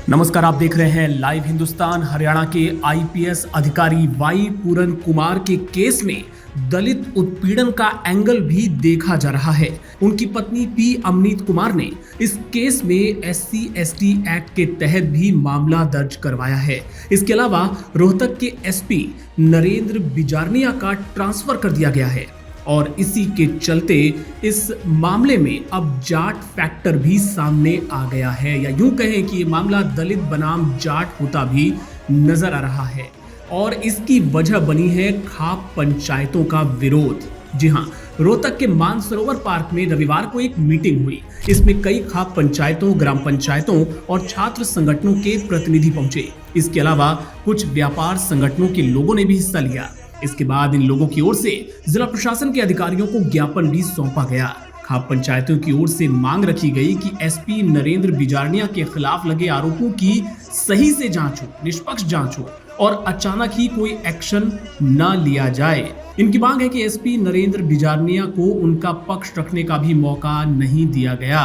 नमस्कार, आप देख रहे हैं लाइव हिंदुस्तान। हरियाणा के आईपीएस अधिकारी वाई पूरन कुमार के केस में दलित उत्पीड़न का एंगल भी देखा जा रहा है। उनकी पत्नी पी अमनीत कुमार ने इस केस में SC/ST एक्ट के तहत भी मामला दर्ज करवाया है। इसके अलावा रोहतक के एसपी नरेंद्र बिजारनिया का ट्रांसफर कर दिया गया है और इसी के चलते इस मामले में अब जाट फैक्टर भी सामने आ गया है, या यूं कहें कि ये मामला दलित बनाम जाट होता भी नजर आ रहा है। और इसकी वजह बनी है खाप पंचायतों का विरोध। जी हां, रोहतक के मानसरोवर पार्क में रविवार को एक मीटिंग हुई। इसमें कई खाप पंचायतों, ग्राम पंचायतों और छात्र संगठनों के प्रतिनिधि पहुंचे। इसके अलावा कुछ व्यापार संगठनों के लोगों ने भी हिस्सा लिया। इसके बाद इन लोगों की ओर से जिला प्रशासन के अधिकारियों को ज्ञापन भी सौंपा गया। खाप पंचायतों की ओर से मांग रखी गई कि एसपी नरेंद्र बिजारनिया के खिलाफ लगे आरोपों की सही से जांच हो, निष्पक्ष जांच हो और अचानक ही कोई एक्शन न लिया जाए। इनकी मांग है कि एसपी नरेंद्र बिजारनिया को उनका पक्ष रखने का भी मौका नहीं दिया गया।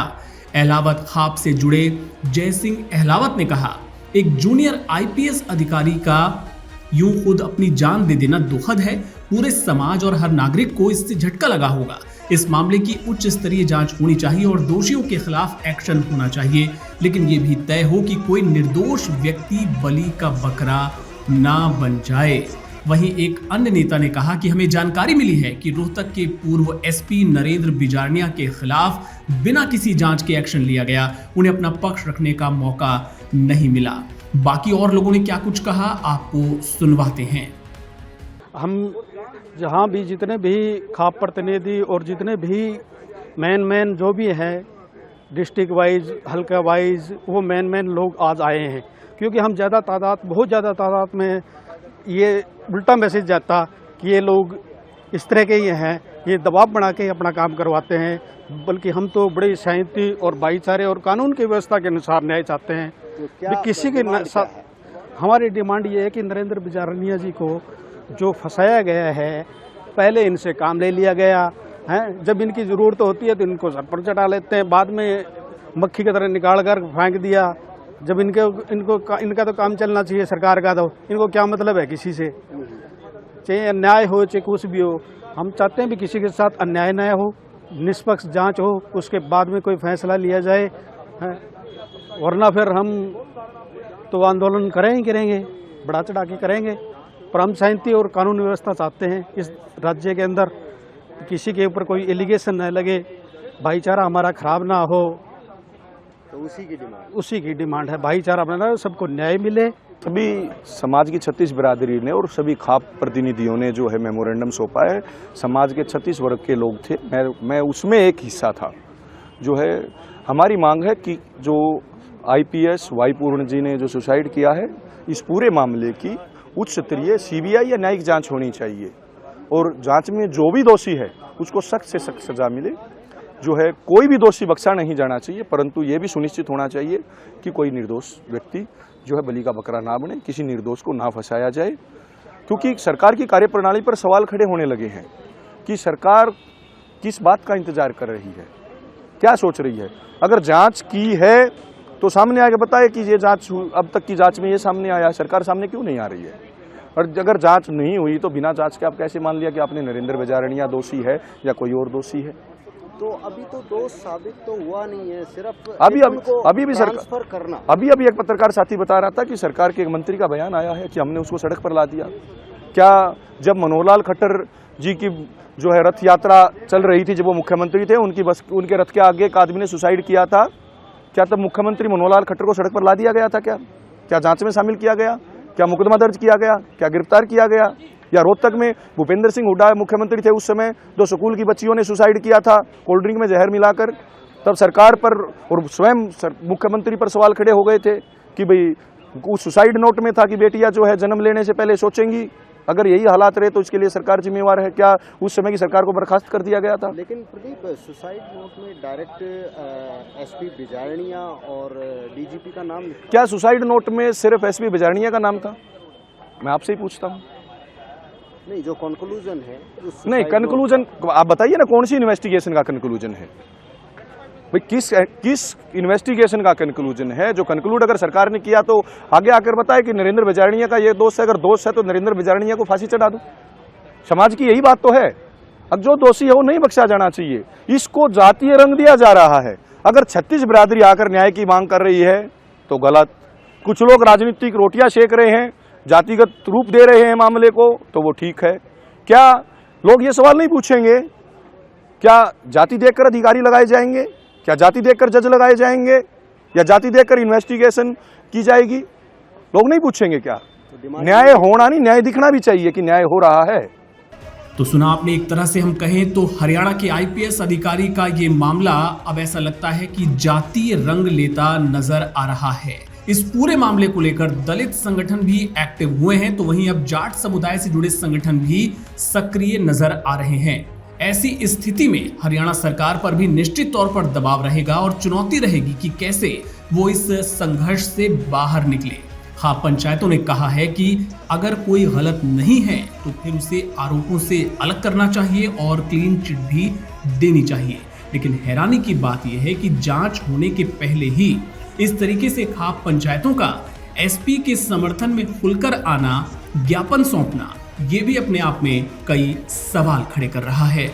अहलावत खाप से जुड़े जय सिंह अहलावत ने कहा, एक जूनियर आईपीएस अधिकारी का यूं खुद अपनी जान दे देना दुखद है। पूरे समाज और हर नागरिक को इससे झटका लगा होगा। इस मामले की उच्च स्तरीय जांच होनी चाहिए और दोषियों के खिलाफ एक्शन होना चाहिए, लेकिन यह भी तय हो कि कोई निर्दोष व्यक्ति बलि का बकरा ना बन जाए। वहीं एक अन्य नेता ने कहा कि हमें जानकारी मिली है कि रोहतक के पूर्व एसपी नरेंद्र बिजारनिया के खिलाफ बिना किसी जांच के एक्शन लिया गया। उन्हें अपना पक्ष रखने का मौका नहीं मिला। बाकी और लोगों ने क्या कुछ कहा, आपको सुनवाते हैं। हम जहाँ भी जितने भी खाप प्रतिनिधि और जितने भी मेन जो भी हैं डिस्ट्रिक्ट वाइज, हल्का वाइज, वो मेन लोग आज आए हैं, क्योंकि हम बहुत ज़्यादा तादाद में ये उल्टा मैसेज जाता कि ये लोग इस तरह के ही हैं, ये दबाव बना के अपना काम करवाते हैं। बल्कि हम तो बड़े शांति और भाईचारे और कानून की व्यवस्था के अनुसार न्याय चाहते हैं। तो किसी के हमारी डिमांड ये है कि नरेंद्र बिजारनिया जी को जो फंसाया गया है, पहले इनसे काम ले लिया गया है, जब इनकी ज़रूरत होती है तो इनको सर पर चढ़ा लेते हैं, बाद में मक्खी की तरह निकाल कर फेंक दिया। जब इनका तो काम चलना चाहिए सरकार का, तो इनको क्या मतलब है किसी से, चाहे अन्याय हो चाहे कुछ भी हो। हम चाहते हैं भी किसी के साथ अन्याय न हो, निष्पक्ष जांच हो, उसके बाद में कोई फैसला लिया जाए, वरना फिर हम तो आंदोलन करेंगे, बढ़ा चढ़ा के करेंगे। पर हम शांति और कानून व्यवस्था चाहते हैं इस राज्य के अंदर, किसी के ऊपर कोई एलिगेशन न लगे, भाईचारा हमारा खराब ना हो। तो उसी की डिमांड है, भाईचारा बनाना, सबको न्याय मिले। सभी समाज की 36 बिरादरी ने और सभी खाप प्रतिनिधियों ने जो है मेमोरेंडम सौंपा है। समाज के 36 वर्ग के लोग थे, मैं उसमें एक हिस्सा था। जो है हमारी मांग है कि जो आईपीएस वाई पूर्ण जी ने जो सुसाइड किया है, इस पूरे मामले की उच्च स्तरीय सीबीआई या न्यायिक जांच होनी चाहिए और जांच में जो भी दोषी है उसको सख्त से सख्त सजा मिले। जो है कोई भी दोषी बख्शा नहीं जाना चाहिए, परंतु ये भी सुनिश्चित होना चाहिए कि कोई निर्दोष व्यक्ति जो है बलि का बकरा ना बने, किसी निर्दोष को ना फंसाया जाए। क्योंकि सरकार की कार्यप्रणाली पर सवाल खड़े होने लगे हैं कि सरकार किस बात का इंतजार कर रही है, क्या सोच रही है। अगर जांच की है तो सामने आके बताए कि ये जांच, अब तक की जांच में ये सामने आया, सरकार सामने क्यों नहीं आ रही है। और अगर जांच नहीं हुई तो बिना जांच के आप कैसे मान लिया कि आपने नरेंद्र बिजारनिया दोषी है या कोई और दोषी है। तो अभी तो दोष साबित तो हुआ नहीं है, सिर्फ अभी भी ट्रांसफर करना। अभी एक पत्रकार साथी बता रहा था कि सरकार के एक मंत्री का बयान आया है कि हमने उसको सड़क पर ला दिया। क्या जब मनोहर लाल खट्टर जी की जो है रथ यात्रा चल रही थी, जब वो मुख्यमंत्री थे, उनके रथ के आगे एक आदमी ने सुसाइड किया था, क्या तब मुख्यमंत्री मनोहर लाल खट्टर को सड़क पर ला दिया गया था? क्या जांच में शामिल किया गया? क्या मुकदमा दर्ज किया गया? क्या गिरफ्तार किया गया? या रोहतक में भूपेंद्र सिंह हुड्डा मुख्यमंत्री थे उस समय, जो स्कूल की बच्चियों ने सुसाइड किया था कोल्ड ड्रिंक में जहर मिलाकर, तब सरकार पर और स्वयं मुख्यमंत्री पर सवाल खड़े हो गए थे कि भाई उस सुसाइड नोट में था कि बेटियां जो है जन्म लेने से पहले सोचेंगी। अगर यही हालात रहे तो इसके लिए सरकार जिम्मेवार है। क्या उस समय की सरकार को बर्खास्त कर दिया गया था? लेकिन प्रदीप, सुसाइड नोट में डायरेक्ट एसपी बिजारनिया और डीजीपी का नाम लिखा। क्या सुसाइड नोट में सिर्फ एसपी बिजारनिया का नाम था? मैं आपसे ही पूछता हूँ। नहीं, जो कंक्लूजन है, नहीं कंक्लूजन आप बताइए ना, कौन सी इन्वेस्टिगेशन का कंक्लूजन है? भाई किस इन्वेस्टिगेशन का कंक्लूजन है? जो कंक्लूड अगर सरकार ने किया तो आगे आकर बताए कि नरेंद्र बिजारनिया का ये दोष है, अगर दोष है तो नरेंद्र बिजारनिया को फांसी चढ़ा दो। समाज की यही बात तो है। अब जो दोषी है वो नहीं बख्शा जाना चाहिए, इसको जातीय रंग दिया जा रहा है। अगर 36 बिरादरी आकर न्याय की मांग कर रही है तो गलत, कुछ लोग राजनीतिक रोटियां सेक रहे हैं, जातिगत रूप दे रहे हैं मामले को, तो वो ठीक है। क्या लोग ये सवाल नहीं पूछेंगे, क्या जाति देखकर अधिकारी लगाए जाएंगे, क्या जाति देखकर जज लगाए जाएंगे, या जाति देखकर इन्वेस्टिगेशन की जाएगी? लोग नहीं पूछेंगे क्या? न्याय होना नहीं, न्याय दिखना भी चाहिए कि न्याय हो रहा है। तो सुना आपने, एक तरह से हम कहें तो हरियाणा के आईपीएस अधिकारी का ये मामला अब ऐसा लगता है कि जातीय रंग लेता नजर आ रहा है। इस पूरे मामले को लेकर दलित संगठन भी एक्टिव हुए हैं, तो वहीं अब जाट समुदाय से जुड़े संगठन भी सक्रिय नजर आ रहे हैं। ऐसी स्थिति में हरियाणा सरकार पर भी निश्चित तौर पर दबाव रहेगा और चुनौती रहेगी कि कैसे वो इस संघर्ष से बाहर निकले। हाँ, पंचायतों ने कहा है कि अगर कोई गलत नहीं है तो फिर उसे आरोपों से अलग करना चाहिए और क्लीन चिट भी देनी चाहिए। लेकिन हैरानी की बात यह है कि जांच होने के पहले ही इस तरीके से खाप पंचायतों का एसपी के समर्थन में खुलकर आना, ज्ञापन सौंपना, ये भी अपने आप में कई सवाल खड़े कर रहा है।